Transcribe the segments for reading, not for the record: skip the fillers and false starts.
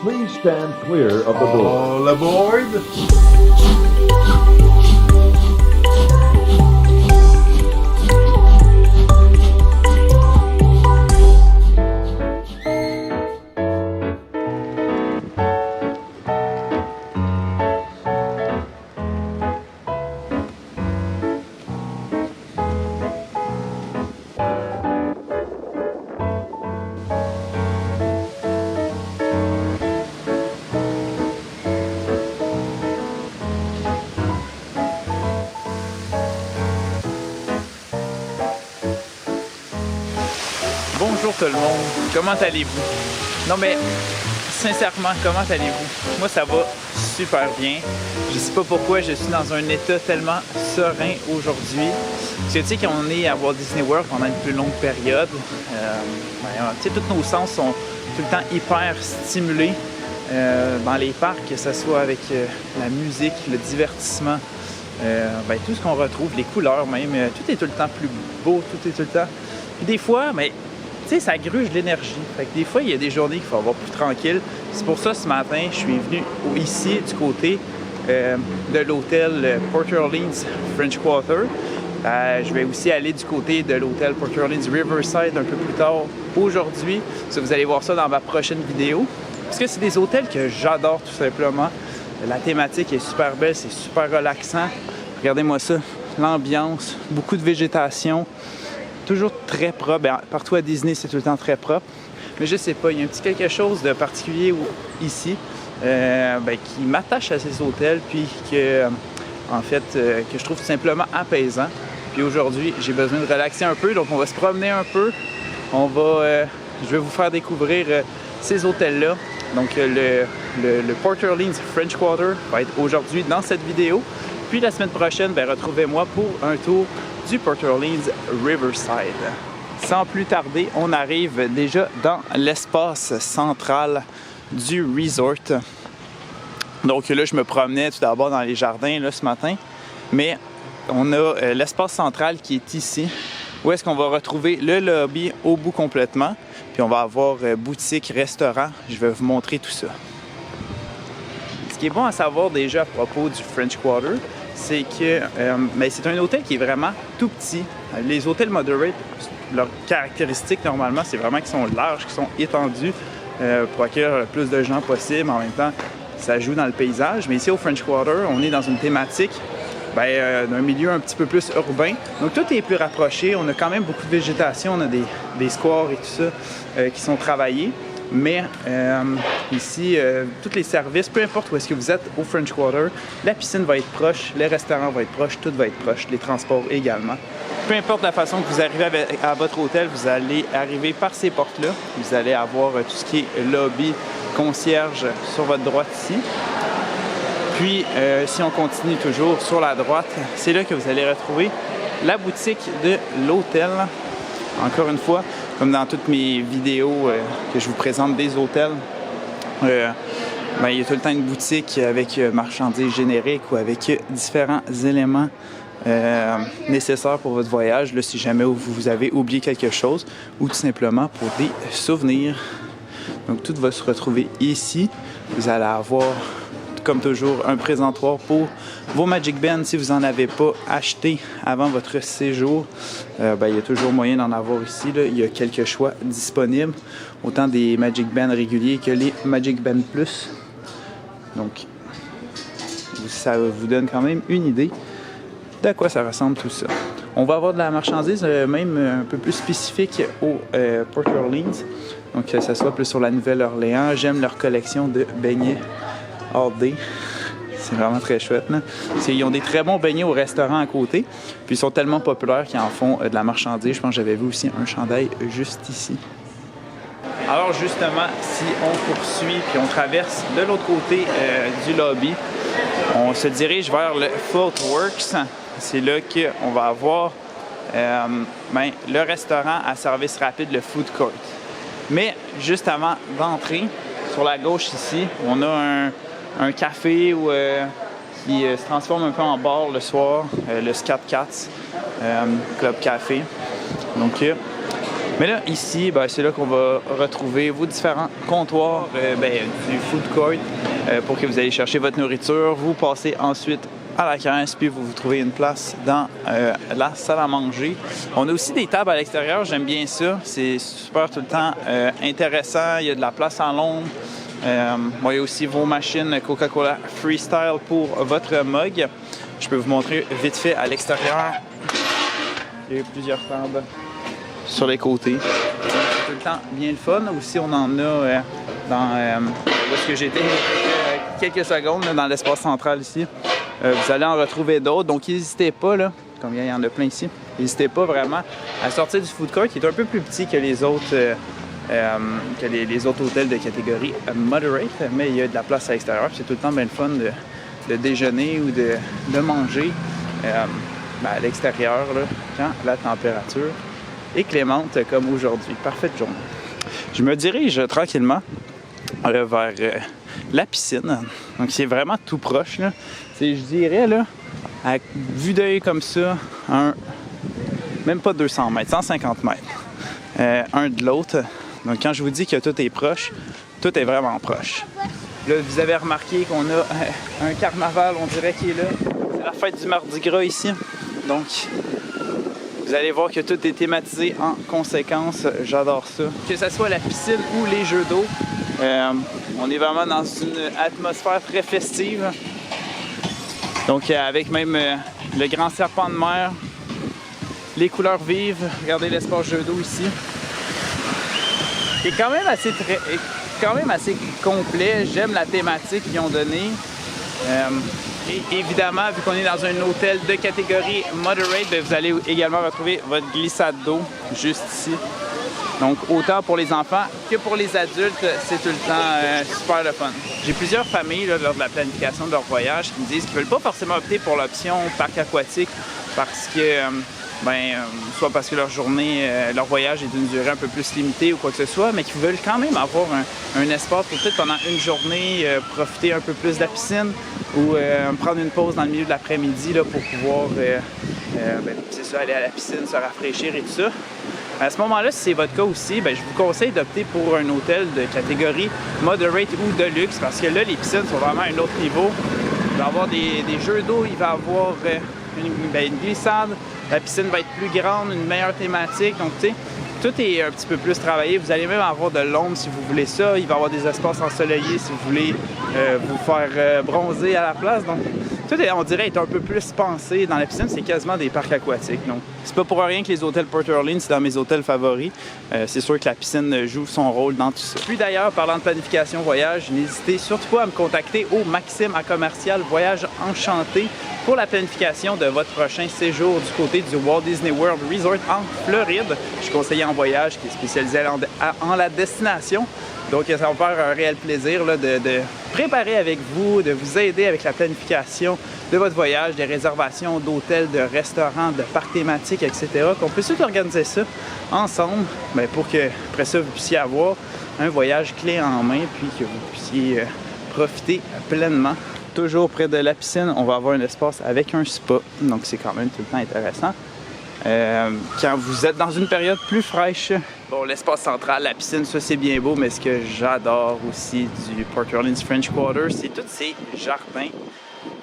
Please stand clear of the door. All aboard! Bonjour tout le monde, comment allez-vous? Non mais, sincèrement, comment allez-vous? Moi ça va super bien. Je sais pas pourquoi je suis dans un état tellement serein aujourd'hui. Parce que tu sais qu'on est à Walt Disney World pendant une plus longue période, tu sais, tous nos sens sont tout le temps hyper stimulés dans les parcs, que ce soit avec la musique, le divertissement, tout ce qu'on retrouve, les couleurs même, tout est tout le temps plus beau, tout est tout le temps... Puis des fois, mais tu sais, ça gruge l'énergie. Fait que des fois, il y a des journées qu'il faut avoir plus tranquille. C'est pour ça, ce matin, je suis venu ici, du côté de l'hôtel Port Orleans French Quarter. Je vais aussi aller du côté de l'hôtel Port Orleans Riverside un peu plus tard aujourd'hui. Ça, vous allez voir ça dans ma prochaine vidéo. Parce que c'est des hôtels que j'adore tout simplement. La thématique est super belle, c'est super relaxant. Regardez-moi ça, l'ambiance, beaucoup de végétation. Toujours très propre. Bien, partout à Disney, c'est tout le temps très propre. Mais je sais pas, il y a un petit quelque chose de particulier ici qui m'attache à ces hôtels, puis que, que je trouve tout simplement apaisant. Puis aujourd'hui, j'ai besoin de relaxer un peu, donc on va se promener un peu. Je vais vous faire découvrir ces hôtels-là. Donc le Port Orleans French Quarter va être aujourd'hui dans cette vidéo. Puis la semaine prochaine, retrouvez-moi pour un tour du Port Orleans Riverside. Sans plus tarder, on arrive déjà dans l'espace central du resort. Donc là, je me promenais tout d'abord dans les jardins là, ce matin, mais on a l'espace central qui est ici, où est-ce qu'on va retrouver le lobby au bout complètement, puis on va avoir boutique, restaurant. Je vais vous montrer tout ça. Ce qui est bon à savoir déjà à propos du French Quarter, c'est que c'est un hôtel qui est vraiment tout petit. Les hôtels moderate, leurs caractéristiques normalement, c'est vraiment qu'ils sont larges, qu'ils sont étendus pour accueillir le plus de gens possible. En même temps, ça joue dans le paysage. Mais ici au French Quarter, on est dans une thématique d'un milieu un petit peu plus urbain. Donc tout est plus rapproché. On a quand même beaucoup de végétation. On a des squares et tout ça qui sont travaillés. Mais ici, tous les services, peu importe où est-ce que vous êtes au French Quarter, la piscine va être proche, les restaurants vont être proches, tout va être proche, les transports également. Peu importe la façon que vous arrivez à votre hôtel, vous allez arriver par ces portes-là. Vous allez avoir tout ce qui est lobby, concierge sur votre droite ici. Puis, si on continue toujours sur la droite, c'est là que vous allez retrouver la boutique de l'hôtel. Encore une fois, comme dans toutes mes vidéos que je vous présente des hôtels, il y a tout le temps une boutique avec marchandises génériques ou avec différents éléments nécessaires pour votre voyage, là, si jamais vous avez oublié quelque chose, ou tout simplement pour des souvenirs. Donc tout va se retrouver ici. Vous allez avoir, comme toujours, un présentoir pour vos Magic Bands si vous n'en avez pas acheté avant votre séjour. Il y a toujours moyen d'en avoir ici. Là. Il y a quelques choix disponibles, autant des Magic Bands réguliers que les Magic Bands Plus. Donc, ça vous donne quand même une idée de quoi ça ressemble tout ça. On va avoir de la marchandise même un peu plus spécifique au Port Orleans. Donc, que ce soit plus sur la Nouvelle-Orléans. J'aime leur collection de beignets all day. C'est vraiment très chouette. Là. Ils ont des très bons beignets au restaurant à côté. Puis ils sont tellement populaires qu'ils en font de la marchandise. Je pense que j'avais vu aussi un chandail juste ici. Alors justement, si on poursuit puis on traverse de l'autre côté du lobby, on se dirige vers le Footworks. C'est là qu'on va avoir le restaurant à service rapide, le Food Court. Mais juste avant d'entrer, sur la gauche ici, on a un café qui se transforme un peu en bar le soir, le Scat Cats Club Café. Donc, Mais là, ici, c'est là qu'on va retrouver vos différents comptoirs du food court pour que vous allez chercher votre nourriture. Vous passez ensuite à la caisse, puis vous trouvez une place dans la salle à manger. On a aussi des tables à l'extérieur, j'aime bien ça. C'est super tout le temps intéressant. Il y a de la place en l'ombre. Il y a aussi vos machines Coca-Cola Freestyle pour votre mug. Je peux vous montrer vite fait à l'extérieur. Il y a plusieurs tables sur les côtés. C'est tout le temps bien le fun. Aussi, on en a dans où est-ce que j'étais quelques secondes là, dans l'espace central ici. Vous allez en retrouver d'autres. Donc, n'hésitez pas, là, comme il y en a plein ici, n'hésitez pas vraiment à sortir du food court qui est un peu plus petit que les autres, les autres hôtels de catégorie moderate. Mais il y a de la place à l'extérieur. C'est tout le temps bien le fun de déjeuner ou de manger à l'extérieur là, quand la température est clémente comme aujourd'hui. Parfaite journée. Je me dirige tranquillement vers la piscine. Donc c'est vraiment tout proche. Là. Je dirais, là, à vue d'œil comme ça, même pas 200 mètres, 150 mètres, un de l'autre. Donc quand je vous dis que tout est proche, tout est vraiment proche. Là, vous avez remarqué qu'on a un carnaval, on dirait, qui est là. C'est la fête du Mardi Gras ici. Donc, vous allez voir que tout est thématisé en conséquence. J'adore ça. Que ce soit la piscine ou les jeux d'eau, on est vraiment dans une atmosphère très festive. Donc, avec même le grand serpent de mer, les couleurs vives. Regardez l'espace jeux d'eau ici. Il est quand même assez complet. J'aime la thématique qu'ils ont donnée. Et évidemment, vu qu'on est dans un hôtel de catégorie moderate, vous allez également retrouver votre glissade d'eau juste ici. Donc, autant pour les enfants que pour les adultes, c'est tout le temps super le fun. J'ai plusieurs familles là, lors de la planification de leur voyage qui me disent qu'ils ne veulent pas forcément opter pour l'option parc aquatique parce que soit parce que leur journée, leur voyage est d'une durée un peu plus limitée ou quoi que ce soit, mais qui veulent quand même avoir un espace pour peut-être pendant une journée profiter un peu plus de la piscine ou prendre une pause dans le milieu de l'après-midi là, pour pouvoir aller à la piscine, se rafraîchir et tout ça. À ce moment-là, si c'est votre cas aussi, je vous conseille d'opter pour un hôtel de catégorie moderate ou de luxe parce que là, les piscines sont vraiment à un autre niveau. Il va y avoir des jeux d'eau, il va y avoir une glissade. La piscine va être plus grande, une meilleure thématique. Donc, tu sais, tout est un petit peu plus travaillé. Vous allez même avoir de l'ombre si vous voulez ça. Il va y avoir des espaces ensoleillés si vous voulez vous faire bronzer à la place. Donc, tout, on dirait, est un peu plus pensé. Dans la piscine, c'est quasiment des parcs aquatiques. Donc, c'est pas pour rien que les hôtels Port Orleans, c'est dans mes hôtels favoris. C'est sûr que la piscine joue son rôle dans tout ça. Puis d'ailleurs, parlant de planification voyage, n'hésitez surtout pas à me contacter au Maxime à commercial Voyage Enchanté pour la planification de votre prochain séjour du côté du Walt Disney World Resort en Floride. Je suis conseiller en voyage qui est spécialisé en la destination. Donc, ça va me faire un réel plaisir là, de préparer avec vous, de vous aider avec la planification de votre voyage, des réservations d'hôtels, de restaurants, de parcs thématiques, etc. Qu'on puisse tout organiser ça ensemble pour que, après ça, vous puissiez avoir un voyage clé en main puis que vous puissiez profiter pleinement. Toujours près de la piscine, on va avoir un espace avec un spa. Donc, c'est quand même tout le temps intéressant. Quand vous êtes dans une période plus fraîche. Bon, l'espace central, la piscine, ça c'est bien beau, mais ce que j'adore aussi du Port Orleans French Quarter, c'est tous ces jardins.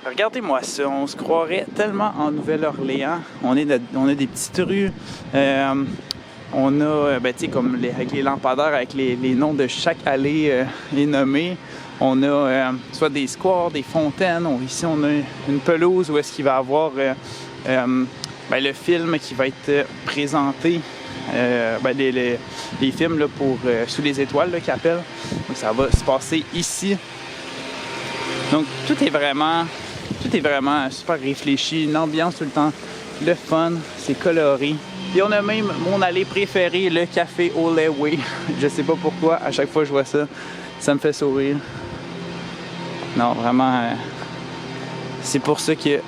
Regardez-moi ça, on se croirait tellement en Nouvelle-Orléans. On a des petites rues, on a, comme avec les lampadaires, avec les noms de chaque allée est nommé. On a soit des squares, des fontaines. Ici, on a une pelouse où est-ce qu'il va y avoir le film qui va être présenté. Les films là, pour Sous les étoiles qu'ils appellent. Donc, ça va se passer ici. Donc tout est vraiment super réfléchi, une ambiance tout le temps, le fun, c'est coloré. Et on a même mon allée préférée, le café Ole Way. Je sais pas pourquoi, à chaque fois que je vois ça, ça me fait sourire. Non, vraiment, c'est pour ça qu'il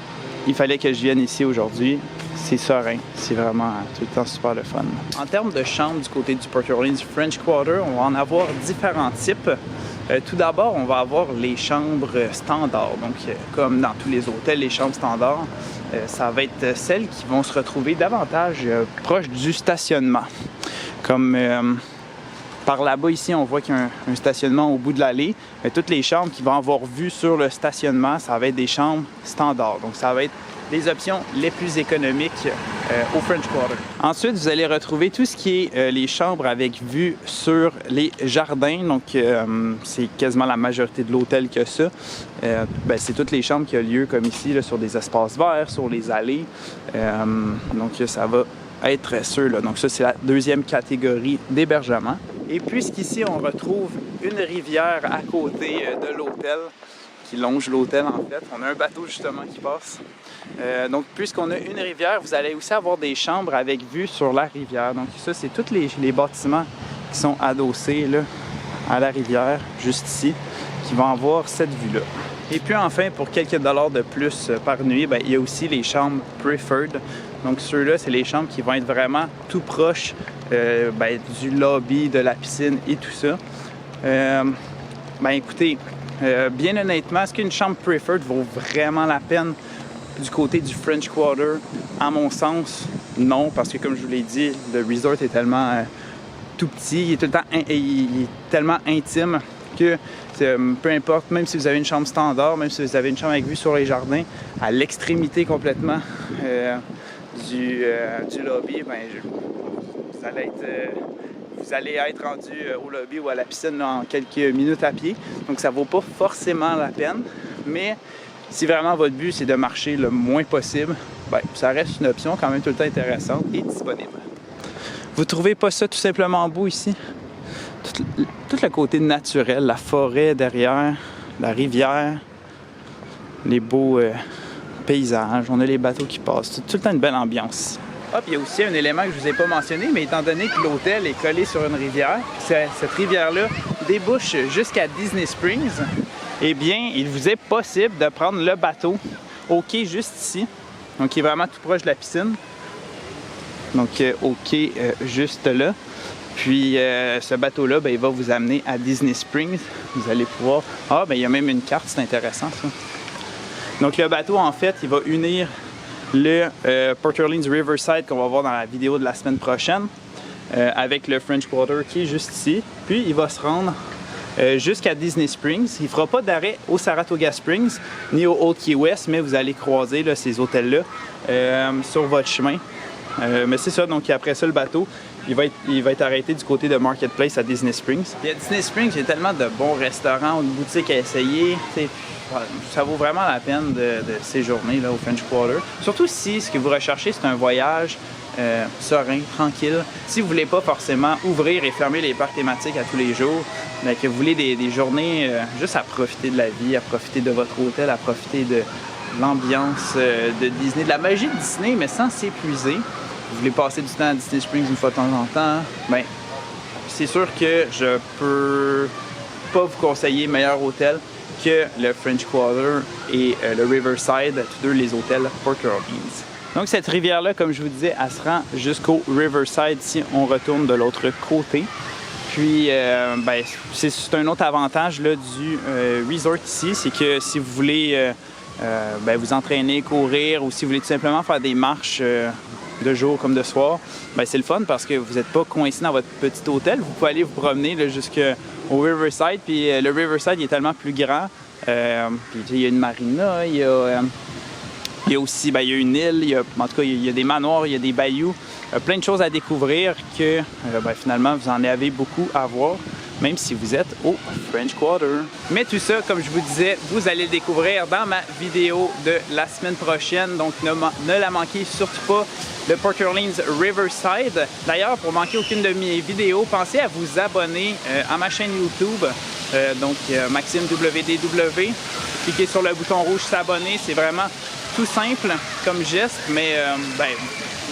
fallait que je vienne ici aujourd'hui. C'est serein, c'est vraiment tout le temps super le fun. En termes de chambres du côté du Port Orleans French Quarter, on va en avoir différents types. Tout d'abord, on va avoir les chambres standards. Donc, comme dans tous les hôtels, les chambres standards, ça va être celles qui vont se retrouver davantage proches du stationnement. Comme par là-bas ici, on voit qu'il y a un stationnement au bout de l'allée. Mais toutes les chambres qui vont avoir vue sur le stationnement, ça va être des chambres standards. Donc ça va être les options les plus économiques au French Quarter. Ensuite, vous allez retrouver tout ce qui est les chambres avec vue sur les jardins. Donc, c'est quasiment la majorité de l'hôtel qui a ça. C'est toutes les chambres qui ont lieu comme ici, là, sur des espaces verts, sur les allées. Donc, ça va être sûr. Là. Donc, ça, c'est la deuxième catégorie d'hébergement. Et puisqu'ici, on retrouve une rivière à côté de l'hôtel, qui longe l'hôtel en fait. On a un bateau justement qui passe. Donc puisqu'on a une rivière, vous allez aussi avoir des chambres avec vue sur la rivière. Donc ça, c'est tous les bâtiments qui sont adossés là, à la rivière, juste ici, qui vont avoir cette vue-là. Et puis enfin, pour quelques dollars de plus par nuit, il y a aussi les chambres Preferred. Donc ceux-là, c'est les chambres qui vont être vraiment tout proches du lobby, de la piscine et tout ça. Écoutez, bien honnêtement, est-ce qu'une chambre Preferred vaut vraiment la peine du côté du French Quarter? À mon sens, non, parce que comme je vous l'ai dit, le resort est tellement tout petit, il est tellement intime que peu importe, même si vous avez une chambre standard, même si vous avez une chambre avec vue sur les jardins, à l'extrémité complètement du lobby, vous allez être rendu au lobby ou à la piscine là, en quelques minutes à pied. Donc ça vaut pas forcément la peine. Mais si vraiment votre but c'est de marcher le moins possible, ça reste une option quand même tout le temps intéressante et disponible. Vous trouvez pas ça tout simplement beau ici? Tout le côté naturel, la forêt derrière, la rivière, les beaux paysages, on a les bateaux qui passent. Tout le temps une belle ambiance. Il y a aussi un élément que je ne vous ai pas mentionné, mais étant donné que l'hôtel est collé sur une rivière, cette rivière-là débouche jusqu'à Disney Springs, eh bien, il vous est possible de prendre le bateau au quai juste ici, donc qui est vraiment tout proche de la piscine, donc au quai juste là. Puis ce bateau-là, il va vous amener à Disney Springs. Vous allez pouvoir... il y a même une carte, c'est intéressant ça. Donc le bateau, en fait, il va unir le Port Orleans Riverside qu'on va voir dans la vidéo de la semaine prochaine avec le French Quarter qui est juste ici. Puis il va se rendre jusqu'à Disney Springs. Il ne fera pas d'arrêt au Saratoga Springs ni au Old Key West, mais vous allez croiser là, ces hôtels-là sur votre chemin. Mais c'est ça, donc après ça, le bateau, il va être arrêté du côté de Marketplace à Disney Springs. Puis à Disney Springs, il y a tellement de bons restaurants ou de boutiques à essayer. Ça vaut vraiment la peine de séjourner là, au French Quarter. Surtout si ce que vous recherchez, c'est un voyage serein, tranquille. Si vous ne voulez pas forcément ouvrir et fermer les parcs thématiques à tous les jours, mais que vous voulez des journées juste à profiter de la vie, à profiter de votre hôtel, à profiter de l'ambiance de Disney, de la magie de Disney, mais sans s'épuiser. Vous voulez passer du temps à Disney Springs une fois de temps en temps, c'est sûr que je peux pas vous conseiller meilleur hôtel que le French Quarter et le Riverside, tous deux les hôtels Port Orleans. Donc cette rivière-là, comme je vous disais, elle se rend jusqu'au Riverside si on retourne de l'autre côté. Puis, c'est un autre avantage là, du resort ici, c'est que si vous voulez vous entraîner, courir, ou si vous voulez tout simplement faire des marches de jour comme de soir, c'est le fun parce que vous n'êtes pas coincé dans votre petit hôtel. Vous pouvez aller vous promener jusqu'au Riverside. Puis le Riverside il est tellement plus grand. Puis il y a une marina, il y a aussi il y a une île, en tout cas il y a des manoirs, il y a des bayous, plein de choses à découvrir que finalement vous en avez beaucoup à voir, même si vous êtes au French Quarter. Mais tout ça, comme je vous disais, vous allez le découvrir dans ma vidéo de la semaine prochaine, donc ne la manquez surtout pas, le Port Orleans Riverside. D'ailleurs, pour manquer aucune de mes vidéos, pensez à vous abonner à ma chaîne YouTube, Maxime WDW. Cliquez sur le bouton rouge s'abonner, c'est vraiment tout simple comme geste, mais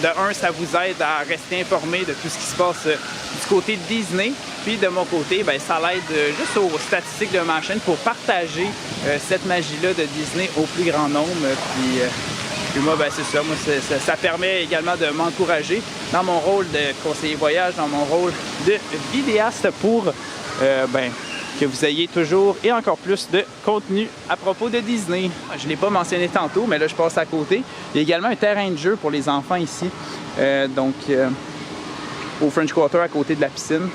de un, ça vous aide à rester informé de tout ce qui se passe du côté de Disney. Puis de mon côté, ça l'aide juste aux statistiques de ma chaîne pour partager cette magie-là de Disney au plus grand nombre. Puis moi, c'est ça. Moi, ça permet également de m'encourager dans mon rôle de conseiller voyage, dans mon rôle de vidéaste pour que vous ayez toujours et encore plus de contenu à propos de Disney. Je ne l'ai pas mentionné tantôt, mais là, je passe à côté. Il y a également un terrain de jeu pour les enfants ici. au French Quarter à côté de la piscine.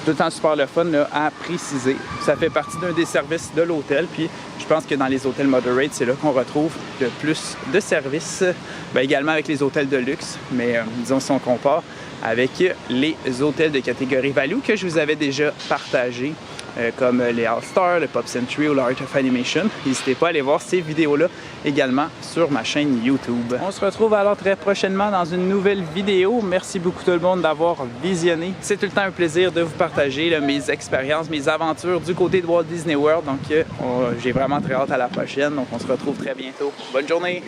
Tout le temps super le fun là, à préciser. Ça fait partie d'un des services de l'hôtel. Puis je pense que dans les hôtels Moderate, c'est là qu'on retrouve le plus de services. Bien, également avec les hôtels de luxe. Mais disons si on compare avec les hôtels de catégorie Value que je vous avais déjà partagés. Comme les All-Stars, le Pop Century ou l'Art of Animation. N'hésitez pas à aller voir ces vidéos-là également sur ma chaîne YouTube. On se retrouve alors très prochainement dans une nouvelle vidéo. Merci beaucoup tout le monde d'avoir visionné. C'est tout le temps un plaisir de vous partager là, mes expériences, mes aventures du côté de Walt Disney World. Donc j'ai vraiment très hâte à la prochaine. Donc on se retrouve très bientôt. Bonne journée!